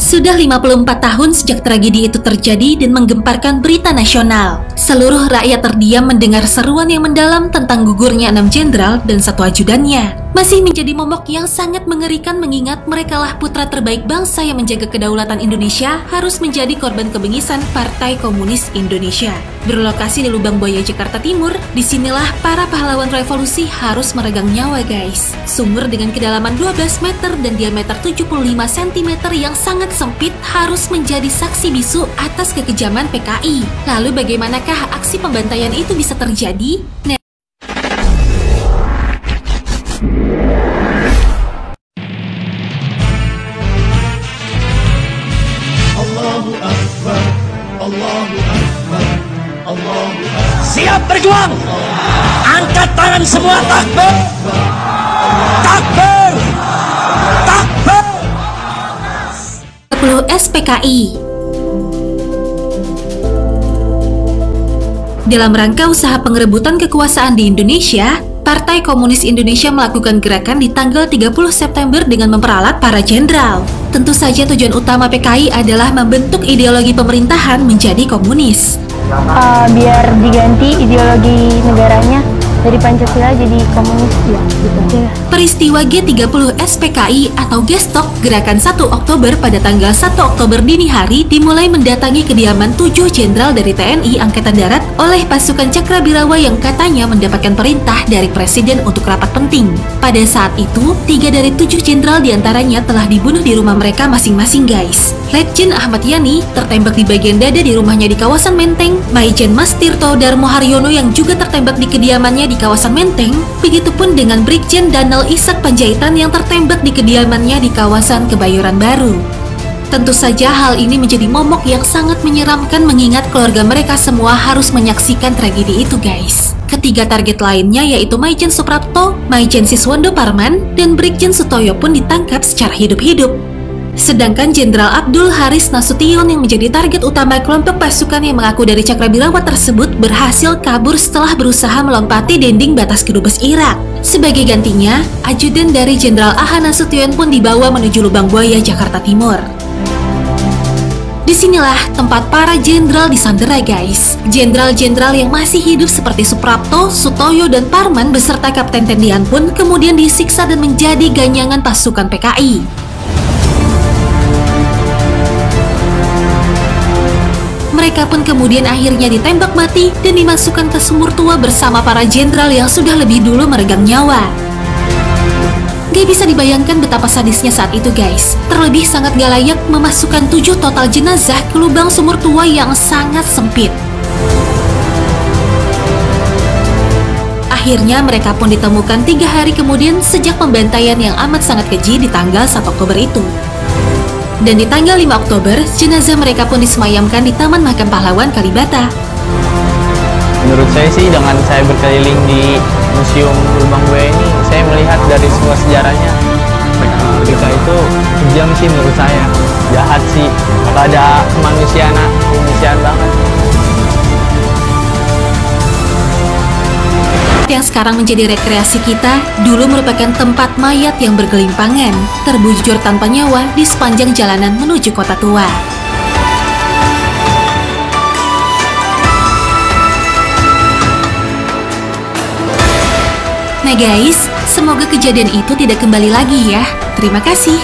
Sudah 54 tahun sejak tragedi itu terjadi dan menggemparkan berita nasional. Seluruh rakyat terdiam mendengar seruan yang mendalam tentang gugurnya 6 jenderal dan 1 ajudannya. Masih menjadi momok yang sangat mengerikan mengingat merekalah putra terbaik bangsa yang menjaga kedaulatan Indonesia harus menjadi korban kebengisan Partai Komunis Indonesia. Berlokasi di Lubang Buaya, Jakarta Timur, disinilah para pahlawan revolusi harus meregang nyawa guys. Sumur dengan kedalaman 12 meter dan diameter 75 cm yang sangat sempit harus menjadi saksi bisu atas kekejaman PKI. Lalu bagaimanakah aksi pembantaian itu bisa terjadi? Allahu Akbar, Allahu Akbar, Allahu Akbar. Siap berjuang. Angkat tangan semua, takbir. Takbir. Takbir. 10 SPKI. Dalam rangka usaha pengerebutan kekuasaan di Indonesia, Partai Komunis Indonesia melakukan gerakan di tanggal 30 September dengan memperalat para jenderal. Tentu saja tujuan utama PKI adalah membentuk ideologi pemerintahan menjadi komunis. Biar diganti ideologi negaranya dari Pancasila jadi komunis ya, gitu. Peristiwa G30 SPKI atau Gestok Gerakan 1 Oktober pada tanggal 1 Oktober dini hari dimulai mendatangi kediaman 7 jenderal dari TNI Angkatan Darat oleh pasukan Cakrawirawa yang katanya mendapatkan perintah dari Presiden untuk rapat penting. Pada saat itu, 3 dari 7 jenderal diantaranya telah dibunuh di rumah mereka masing-masing guys. Letjen Ahmad Yani tertembak di bagian dada di rumahnya di kawasan Menteng, Maijen Mas Tirto Darmo Haryono yang juga tertembak di kediamannya di kawasan Menteng, begitupun dengan Brigjen Danel Ishak Panjaitan yang tertembak di kediamannya di kawasan Kebayoran Baru. Tentu saja hal ini menjadi momok yang sangat menyeramkan mengingat keluarga mereka semua harus menyaksikan tragedi itu guys. Ketiga target lainnya yaitu Maijen Suprapto, Maijen Siswondo Parman, dan Brigjen Sutoyo pun ditangkap secara hidup-hidup. Sedangkan Jenderal Abdul Haris Nasution yang menjadi target utama kelompok pasukan yang mengaku dari Cakrawirawa tersebut berhasil kabur setelah berusaha melompati dinding batas kedubes Irak. Sebagai gantinya, ajudan dari Jenderal Aha Nasution pun dibawa menuju Lubang Buaya, Jakarta Timur. Disinilah tempat para jenderal disandera guys. Jenderal-jenderal yang masih hidup seperti Suprapto, Sutoyo, dan Parman beserta Kapten Tendian pun kemudian disiksa dan menjadi ganyangan pasukan PKI. Mereka pun kemudian akhirnya ditembak mati dan dimasukkan ke sumur tua bersama para jenderal yang sudah lebih dulu meregang nyawa. Gak bisa dibayangkan betapa sadisnya saat itu guys. Terlebih sangat gak layak memasukkan 7 total jenazah ke lubang sumur tua yang sangat sempit. Akhirnya mereka pun ditemukan 3 hari kemudian sejak pembantaian yang amat sangat keji di tanggal 1 Oktober itu. Dan di tanggal 5 Oktober, jenazah mereka pun disemayamkan di Taman Makam Pahlawan Kalibata. Menurut saya sih, dengan saya berkeliling di Museum Lubang Buaya ini, saya melihat dari semua sejarahnya, mereka itu kejam sih menurut saya, jahat sih, gak ada kemanusiaan banget. Yang sekarang menjadi rekreasi kita, dulu merupakan tempat mayat yang bergelimpangan, terbujur tanpa nyawa di sepanjang jalanan menuju kota tua. Nah guys, semoga kejadian itu tidak kembali lagi ya. Terima kasih.